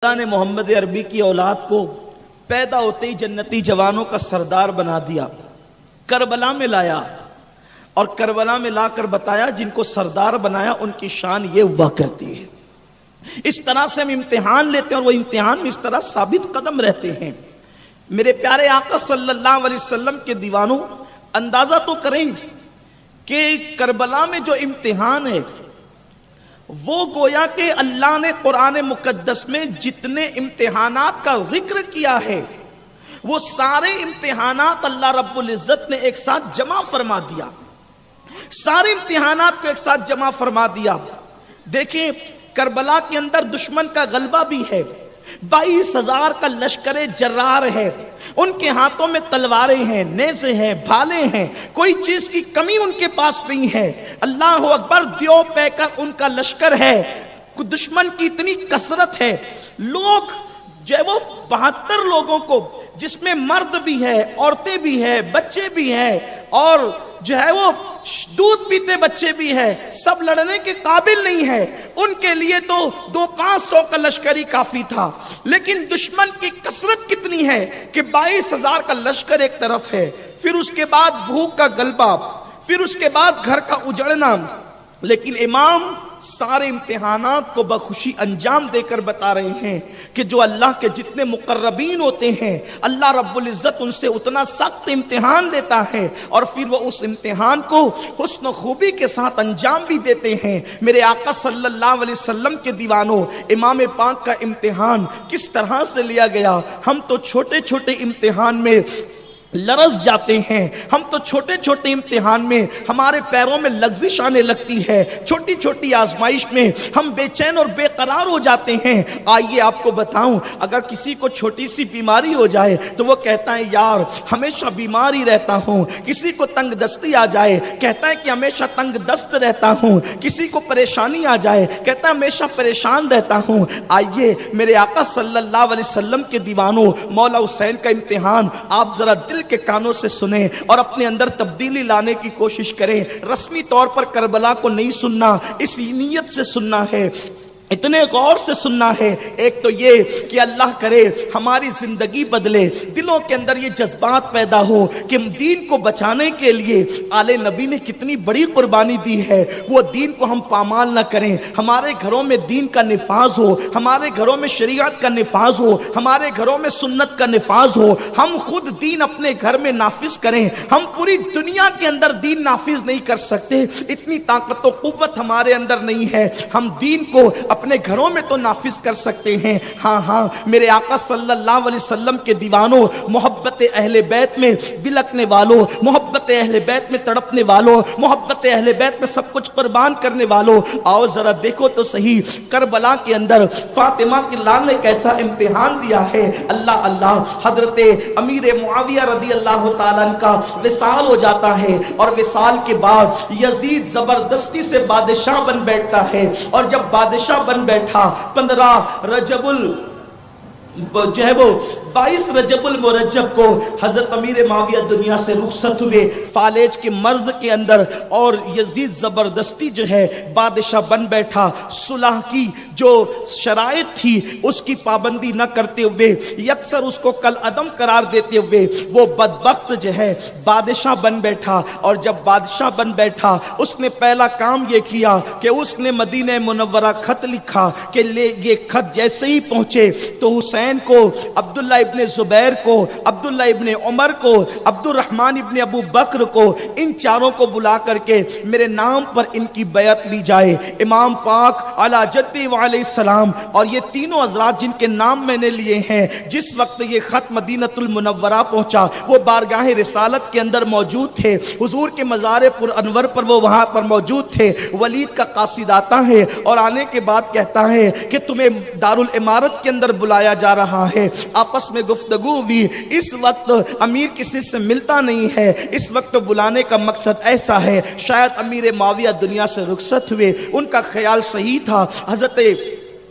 اللہ نے محمد عربی کی اولاد کو پیدا ہوتے ہی جنتی جوانوں کا سردار بنا دیا، کربلا میں لایا اور کربلا میں لا کر بتایا جن کو سردار بنایا ان کی شان یہ ہوا کرتی ہے۔ اس طرح سے ہم امتحان لیتے ہیں اور وہ امتحان میں اس طرح ثابت قدم رہتے ہیں۔ میرے پیارے آقا صلی اللہ علیہ وسلم کے دیوانوں، اندازہ تو کریں کہ کربلا میں جو امتحان ہے وہ گویا کہ اللہ نے قرآن مقدس میں جتنے امتحانات کا ذکر کیا ہے وہ سارے امتحانات اللہ رب العزت نے ایک ساتھ جمع فرما دیا، سارے امتحانات کو ایک ساتھ جمع فرما دیا۔ دیکھیں کربلا کے اندر دشمن کا غلبہ بھی ہے، 22,000 کا لشکر جرار ہے، ان کے ہاتھوں میں تلواریں ہیں، نیزے ہیں، بھالے ہیں، کوئی چیز کی کمی ان کے پاس نہیں ہے۔ اللہ اکبر، دیو پہ کر ان کا لشکر ہے، دشمن کی اتنی کثرت ہے، لوگ جو ہے وہ 72 لوگوں کو، جس میں مرد بھی ہے، عورتیں بھی ہیں، بچے بھی ہیں اور جو ہے وہ دودھ پیتے بچے بھی ہیں، سب لڑنے کے قابل نہیں ہے۔ ان کے لیے تو 200-500 کا لشکری کافی تھا، لیکن دشمن کی کثرت کتنی ہے کہ 22,000 کا لشکر ایک طرف ہے، پھر اس کے بعد بھوک کا غلبہ، پھر اس کے بعد گھر کا اجڑنا، لیکن امام سارے امتحانات کو بخوشی انجام دے کر بتا رہے ہیں کہ جو اللہ کے جتنے مقربین ہوتے ہیں اللہ رب العزت ان سے اتنا سخت امتحان لیتا ہے اور پھر وہ اس امتحان کو حسن و خوبی کے ساتھ انجام بھی دیتے ہیں۔ میرے آقا صلی اللہ علیہ وسلم کے دیوانوں، امام پاک کا امتحان کس طرح سے لیا گیا۔ ہم تو چھوٹے چھوٹے امتحان میں لرز جاتے ہیں، ہم تو چھوٹے چھوٹے امتحان میں ہمارے پیروں میں لغزش آنے لگتی ہے، چھوٹی چھوٹی آزمائش میں ہم بے چین اور بے قرار ہو جاتے ہیں۔ آئیے آپ کو بتاؤں، اگر کسی کو چھوٹی سی بیماری ہو جائے تو وہ کہتا ہے یار ہمیشہ بیمار ہی رہتا ہوں، کسی کو تنگ دستی آ جائے کہتا ہے کہ ہمیشہ تنگ دست رہتا ہوں، کسی کو پریشانی آ جائے کہتا ہے ہمیشہ پریشان رہتا ہوں۔ آئیے میرے آقا صلی اللہ علیہ وسلم کے دیوانوں، مولا حسین کا امتحان آپ ذرا دل کے کانوں سے سنیں اور اپنے اندر تبدیلی لانے کی کوشش کریں۔ رسمی طور پر کربلا کو نہیں سننا، اس نیت سے سننا ہے، اتنے غور سے سننا ہے۔ ایک تو یہ کہ اللہ کرے ہماری زندگی بدلے، دلوں کے اندر یہ جذبات پیدا ہو کہ دین کو بچانے کے لیے آل نبی نے کتنی بڑی قربانی دی ہے، وہ دین کو ہم پامال نہ کریں، ہمارے گھروں میں دین کا نفاذ ہو، ہمارے گھروں میں شریعت کا نفاذ ہو، ہمارے گھروں میں سنت کا نفاذ ہو، ہم خود دین اپنے گھر میں نافذ کریں۔ ہم پوری دنیا کے اندر دین نافذ نہیں کر سکتے، اتنی طاقت و قوت ہمارے اندر نہیں ہے، ہم دین کو اپنے گھروں میں تو نافذ کر سکتے ہیں۔ ہاں میرے آقا صلی اللہ علیہ وسلم کے دیوانوں، محبت اہل بیت میں بلکنے والوں، محبت اہل بیت میں تڑپنے والوں، محبت اہل بیت میں سب کچھ قربان کرنے والوں، آؤ ذرا دیکھو تو صحیح کربلا کے اندر فاطمہ کے لال نے کیسا امتحان دیا ہے۔ اللہ اللہ، حضرت امیر معاویہ رضی اللہ تعالیٰ عنہ کا وصال ہو جاتا ہے اور وصال کے بعد یزید زبردستی سے بادشاہ بن بیٹھتا ہے، اور جب بادشاہ بن بیٹھا 15 رجب جو ہے وہ 22 رجب المرجب کو حضرت امیر معاویہ دنیا سے رخصت ہوئے فالج کے مرض کے اندر، اور یزید زبردستی جو ہے بادشاہ بن بیٹھا۔ صلح کی جو شرائط تھی اس کی پابندی نہ کرتے ہوئے، یکسر اس کو کل عدم قرار دیتے ہوئے وہ بدبخت جو ہے بادشاہ بن بیٹھا۔ اور جب بادشاہ بن بیٹھا اس نے پہلا کام یہ کیا کہ اس نے مدینہ منورہ خط لکھا کہ یہ خط جیسے ہی پہنچے تو حسین کو، عبداللہ ابن زبیر کو، عبداللہ ابن عمر کو، عبد الرحمن ابن ابو بکر کو، ان چاروں کو بلا کر کے میرے نام پر ان کی بیعت لی جائے۔ امام پاک علی جدی وعلیہ السلام اور یہ تینوں حضرات جن کے نام میں نے لیے ہیں، جس وقت یہ خط مدینۃ المنورہ پہنچا وہ بارگاہ رسالت کے اندر موجود تھے، حضور کے مزار پر انور پر وہ وہاں پر موجود تھے۔ ولید کا قاصد آتا ہے اور آنے کے بعد کہتا ہے کہ تمہیں دارالامارت کے اندر بلایا جا رہا ہے۔ آپس میں گفتگو ہوئی، اس وقت امیر کسی سے ملتا نہیں ہے، اس وقت بلانے کا مقصد ایسا ہے شاید امیر معاویہ دنیا سے رخصت ہوئے۔ ان کا خیال صحیح تھا، حضرت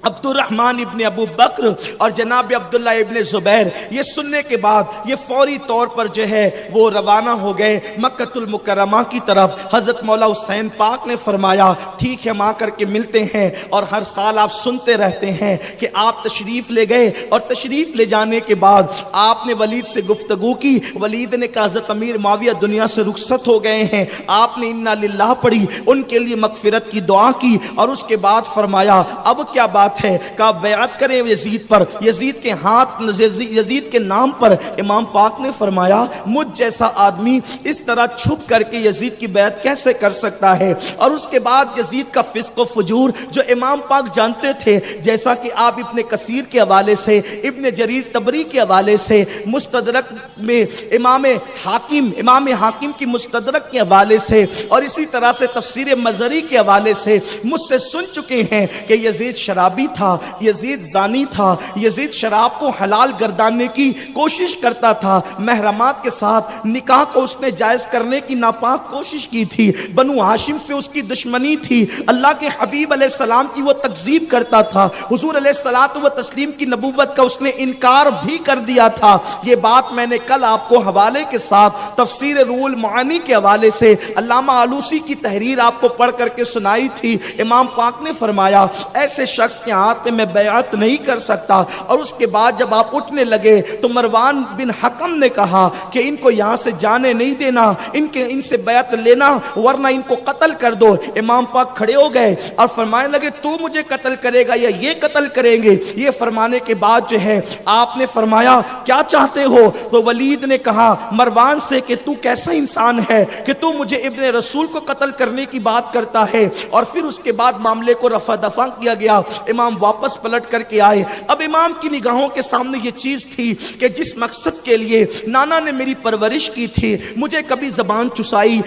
عبد الرحمن ابن ابو بکر اور جناب عبداللہ ابن زبیر یہ سننے کے بعد یہ فوری طور پر جو ہے وہ روانہ ہو گئے مکۃ المکرمہ کی طرف۔ حضرت مولا حسین پاک نے فرمایا ٹھیک ہے ہم آ کر کے ملتے ہیں، اور ہر سال آپ سنتے رہتے ہیں کہ آپ تشریف لے گئے، اور تشریف لے جانے کے بعد آپ نے ولید سے گفتگو کی۔ ولید نے کہا حضرت امیر معاویہ دنیا سے رخصت ہو گئے ہیں، آپ نے انا للہ پڑھی، ان کے لیے مغفرت کی دعا کی، اور اس کے بعد فرمایا اب کیا بات ہے؟ کہا بیعت کریں یزید پر، یزید کے ہاتھ یزید کے نام پر۔ امام پاک نے فرمایا مجھ جیسا آدمی اس طرح چھپ کر کے یزید کی بیعت کیسے کر سکتا ہے؟ اور اس کے بعد یزید کا فسق و فجور جو امام پاک جانتے تھے، جیسا کہ آپ ابن کثیر کے حوالے سے، ابن جریر طبری کے حوالے سے، مستدرک میں امام حاکم کی مستدرک کے حوالے سے، اور اسی طرح سے تفسیر مزری کے حوالے سے مجھ سے سن چکے ہیں کہ یزید شرابی تھا، یزید زانی تھا، یزید شراب کو حلال گردانے کی کوشش کرتا تھا، محرمات کے ساتھ نکاح کو اس نے جائز کرنے کی ناپاک کوشش کی تھی، بنو ہاشم سے اس کی دشمنی تھی، اللہ کے حبیب علیہ السلام کی وہ تکذیب کرتا تھا، حضور علیہ الصلوۃ والتسلیم کی نبوت کا اس نے انکار بھی کر دیا تھا۔ یہ بات میں نے کل آپ کو حوالے کے ساتھ تفسیر روح المعانی کے حوالے سے علامہ آلوسی کی تحریر آپ کو پڑھ کر کے سنائی تھی۔ امام پاک نے فرمایا ایسے شخص کے ہاتھ میں بیعت نہیں کر سکتا۔ اور اس کے بعد جب آپ اٹھنے لگے تو مروان بن حکم نے کہا کہ ان کو یہاں سے جانے نہیں دینا، ان سے بیعت لینا ورنہ ان کو قتل کر دو۔ امام پاک کھڑے ہو گئے اور فرمانے لگے تو مجھے قتل کرے گا یا یہ قتل کریں گے؟ یہ فرمانے کے بعد جو ہے آپ نے فرمایا کیا چاہتے ہو؟ تو ولید نے کہا مروان سے کہ تو کیسا انسان ہے کہ تو مجھے ابن رسول کو قتل کرنے کی بات کرتا ہے؟ اور پھر اس کے بعد معاملے کو رفع دفع کیا گیا، امام واپس پلٹ کر کے آئے۔ اب امام کی نگاہوں کے سامنے یہ چیز تھی کہ جس مقصد کے لیے نانا نے میری پرورش کی تھی، مجھے کبھی زبان چسائی،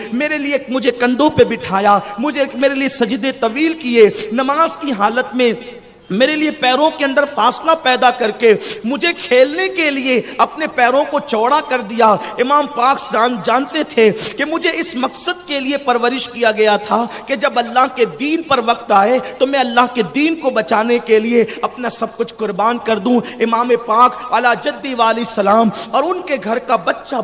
مجھے کندھوں پہ بٹھایا، میرے لیے سجدے طویل کیے، نماز کی حالت میں میرے لیے پیروں کے اندر فاصلہ پیدا کر کے مجھے کھیلنے کے لیے اپنے پیروں کو چوڑا کر دیا۔ امام پاک جانتے تھے کہ مجھے اس مقصد کے لیے پرورش کیا گیا تھا کہ جب اللہ کے دین پر وقت آئے تو میں اللہ کے دین کو بچانے کے لیے اپنا سب کچھ قربان کر دوں۔ امام پاک علی جدی والی سلام اور ان کے گھر کا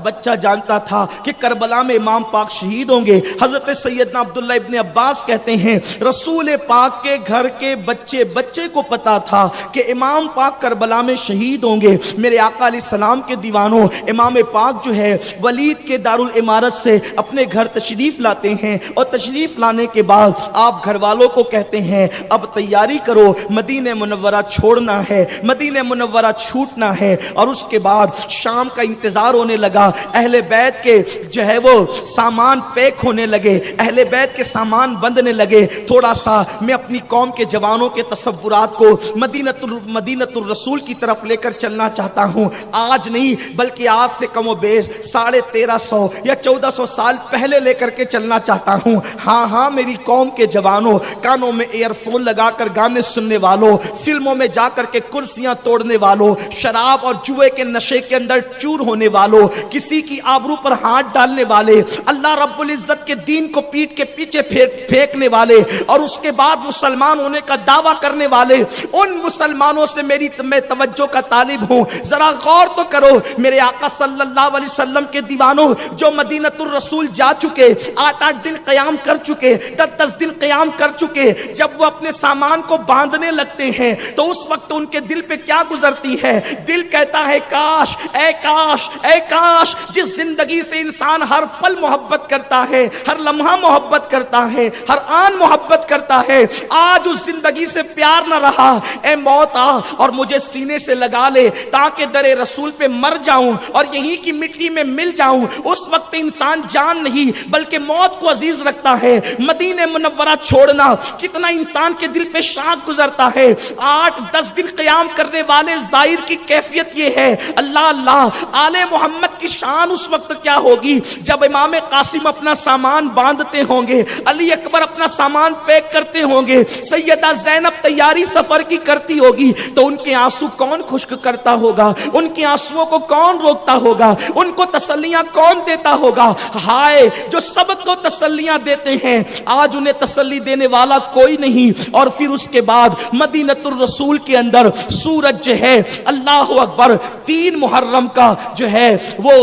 بچہ جانتا تھا کہ کربلا میں امام پاک شہید ہوں گے۔ حضرت سیدنا عبداللہ ابن عباس کہتے ہیں رسول پاک کے گھر کے بچے کو پتا تھا کہ امام پاک کربلا میں شہید ہوں گے۔ میرے آقا علیہ السلام کے دیوانوں، امام پاک جو ہے ولید کے دارالامارت سے اپنے گھر تشریف لاتے ہیں، اور تشریف لانے کے بعد آپ گھر والوں کو کہتے ہیں اب تیاری کرو، مدینہ منورہ چھوڑنا ہے، مدینہ منورہ چھوٹنا ہے۔ اور اس کے بعد شام کا انتظار ہونے لگا، اہل بیت کے جو ہے وہ سامان پیک ہونے لگے، اہل بیت کے سامان بندنے لگے۔ تھوڑا سا میں اپنی قوم کے جوانوں کے تصورات کو مدینۃ الرسول کی طرف لے کر چلنا چاہتا ہوں، آج نہیں بلکہ آج سے کم و بیش 1350 یا 1400 سال پہلے لے کر کے چلنا چاہتا ہوں۔ ہاں میری قوم کے جوانوں، کانوں میں ایئر فون لگا کر گانے سننے والوں، فلموں میں جا کر کے کرسیاں توڑنے والوں، شراب اور جوئے کے نشے کے اندر چور ہونے والوں، کسی کی آبرو پر ہاتھ ڈالنے والے، اللہ رب العزت کے دین کو پیٹ کے پیچھے پھینکنے والے، اور اس کے بعد مسلمان ہونے کا دعویٰ کرنے والے، ان مسلمانوں سے میں توجہ کا طالب ہوں۔ ذرا غور تو کرو، میرے آقا صلی اللہ علیہ وسلم کے دیوانوں جو مدینۃ الرسول جا چکے، 8 دن قیام کر چکے، 10 دن قیام کر چکے، جب وہ اپنے سامان کو باندھنے لگتے ہیں تو اس وقت ان کے دل پہ کیا گزرتی ہے؟ دل کہتا ہے کاش اے کاش اے کاش جس زندگی سے انسان ہر پل محبت کرتا ہے، ہر لمحہ محبت کرتا ہے، ہر آن محبت کرتا ہے، آج اس زندگی سے پیار نہ رہا، اے موت آ اور مجھے سینے سے لگا لے تاکہ در رسول پہ مر جاؤں اور یہیں کی مٹی میں مل جاؤں۔ اس وقت انسان جان نہیں بلکہ موت کو عزیز رکھتا ہے۔ مدینہ منورہ چھوڑنا کتنا انسان کے دل پہ شاق گزرتا ہے۔ 8-10 دن قیام کرنے والے زائر کی کیفیت یہ ہے، اللہ اللہ آل محمد کی شان اس وقت کیا ہوگی جب امام قاسم اپنا سامان باندھتے ہوں گے، علی اکبر اپنا سامان پیک کرتے ہوں گے، سیدہ زینب تیاری تنہائی سفر کی کرتی ہوگی تو ان کے آنسو کون خشک کرتا ہوگا؟ ان کے آنسوؤں کو کون روکتا ہوگا؟ ان کو تسلیاں کون دیتا ہوگا؟ ہائے جو سب کو تسلیاں دیتے ہیں، آج انہیں تسلی دینے والا کوئی نہیں۔ اور پھر اس کے بعد مدینۃ الرسول کے اندر سورج جو ہے، اللہ اکبر، 3 محرم کا جو ہے وہ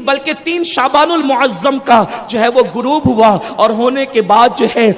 بلکہ 3 شعبان المعظم کا جو ہے وہ غروب ہوا، اور ہونے کے بعد جو ہے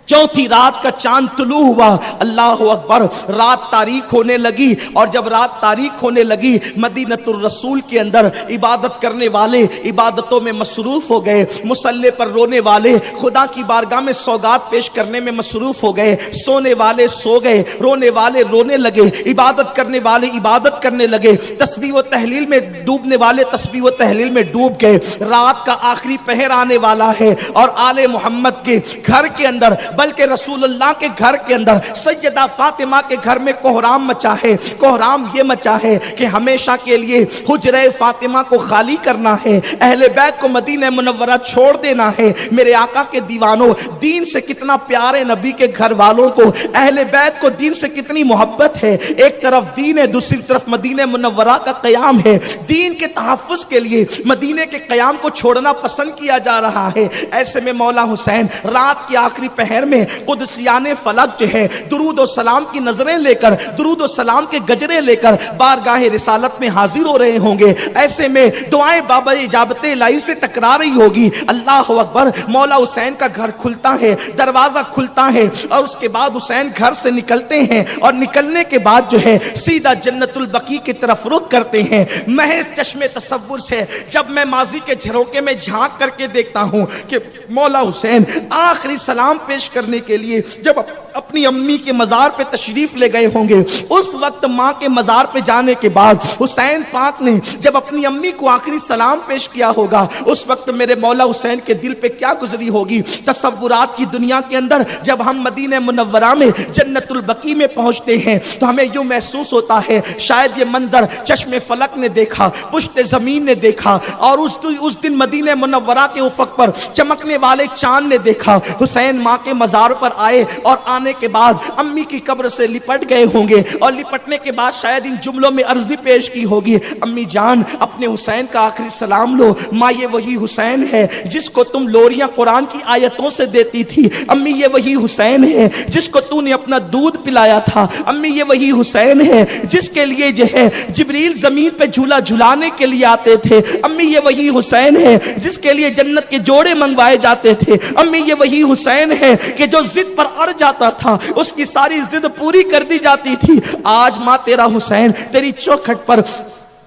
چوتھی رات کا چاند طلوع ہوا۔ اللہ اکبر، رات تاریک ہونے لگی، اور جب رات تاریک ہونے لگی مدینۃ الرسول کے اندر عبادت کرنے والے عبادتوں میں مصروف ہو گئے، مصلی پر رونے والے خدا کی بارگاہ میں سوگات پیش کرنے میں مصروف ہو گئے، سونے والے سو گئے، رونے والے رونے لگے، عبادت کرنے والے عبادت کرنے لگے، تسبیح و تہلیل میں ڈوبنے والے تسبیح و تہلیل میں ڈوب گئے۔ رات کا آخری پہر آنے والا ہے، اور آل محمد کے گھر کے اندر، بلکہ رسول اللہ کے گھر کے اندر، سیدہ فاطمہ کے گھر میں کوہرام مچا ہے۔ کوہرام یہ مچا ہے کہ ہمیشہ کے لیے حجرہ فاطمہ کو خالی کرنا ہے، اہل بیت کو مدینہ منورہ چھوڑ دینا ہے۔ میرے آقا کے دیوانوں، دین سے کتنا پیار ہے نبی کے گھر والوں کو، اہل بیت کو دین سے کتنی محبت ہے۔ ایک طرف دین ہے، دوسری طرف مدینہ منورہ کا قیام ہے۔ دین کے تحفظ کے لیے مدینہ کے قیام کو چھوڑنا پسند کیا جا رہا ہے۔ ایسے میں مولا حسین رات کی آخری پہر میں قدسیان فلک جو ہے درود و سلام کی نظریں لے کر، درود و سلام کے گجرے لے کر بارگاہ رسالت میں حاضر ہو رہے ہوں گے۔ ایسے میں دعائیں بابا اجابت الہی سے ٹکرا رہی ہوگی۔ اللہ اکبر، مولا حسین کا گھر کھلتا ہے، دروازہ کھلتا ہے، اور اس کے بعد حسین گھر سے نکلتے ہیں، اور نکلنے کے بعد جو ہے سیدھا جنت البقیع کی طرف رخ کرتے ہیں۔ محض چشم تصور سے جب میں ماضی کے جھروکے میں جھانک کر کے دیکھتا ہوں کہ مولا حسین آخری سلام پیش کرنے کے لیے جب اپنی امی کے مزار پہ تشریف لے گئے ہوں گے، اس وقت ماں کے مزار پہ جانے کے بعد حسین پاک نے جب اپنی امی کو آخری سلام پیش کیا ہوگا، اس وقت میرے مولا حسین کے دل پہ کیا گزری ہوگی۔ تصورات کی دنیا کے اندر جب ہم مدینہ منورہ میں جنت البقیع میں پہنچتے ہیں تو ہمیں یوں محسوس ہوتا ہے شاید یہ منظر چشم فلک نے دیکھا، پشت زمین نے دیکھا، اور اس دن مدینہ منورہ کے افق پر چمکنے والے چاند نے دیکھا۔ حسین ماں کے مزار پر آئے، اور آنے کے بعد امی کی قبر سے لپٹ گئے ہوں گے، اور لپٹنے کے بعد شاید ان جملوں میں عرضی پیش کی ہوگی، امی جان اپنے حسین کا آخری سلام لو، ماں یہ وہی حسین ہے جس کو تم لوریاں قرآن کی آیتوں سے دیتی تھی، امی یہ وہی حسین ہے جس کو تو نے اپنا دودھ پلایا تھا، امی یہ وہی حسین ہے جس کے لیے جو ہے جبریل زمین پہ جھولا جھلانے کے لیے آتے تھے، امی یہ وہی حسین ہے جس کے لیے جنت کے جوڑے منگوائے جاتے تھے، امی یہ وہی حسین ہے کہ جو ضد پر اڑ جاتا تھا اس کی ساری ضد پوری کر دی جاتی تھی۔ آج ماں تیرا حسین تیری چوکھٹ پر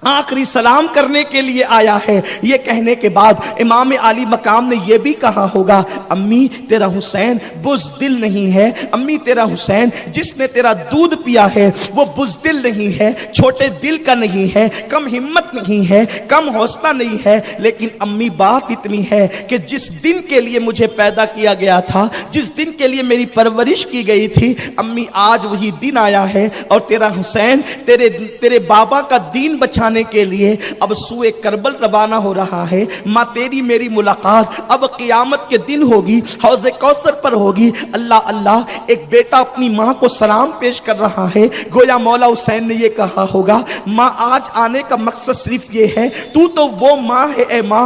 آخری سلام کرنے کے لیے آیا ہے۔ یہ کہنے کے بعد امام عالی مقام نے یہ بھی کہا ہوگا، امی تیرا حسین بزدل نہیں ہے، امی تیرا حسین جس نے تیرا دودھ پیا ہے وہ بزدل نہیں ہے، چھوٹے دل کا نہیں ہے، کم ہمت نہیں ہے، کم حوصلہ نہیں ہے، لیکن امی بات اتنی ہے کہ جس دن کے لیے مجھے پیدا کیا گیا تھا، جس دن کے لیے میری پرورش کی گئی تھی، امی آج وہی دن آیا ہے، اور تیرا حسین تیرے بابا کا دین بچانے کے لیے اب سوئے کربل روانہ ہو رہا ہے۔ ماں تیری میری ملاقات اب قیامت کے دن ہوگی، حوض کوثر پر ہوگی۔ اللہ اللہ، ایک بیٹا اپنی ماں کو سلام پیش کر رہا ہے، گویا مولا حسین نے یہ کہا ہوگا، ماں آج آنے کا مقصد صرف یہ ہے، تو وہ ماں ہے اے ماں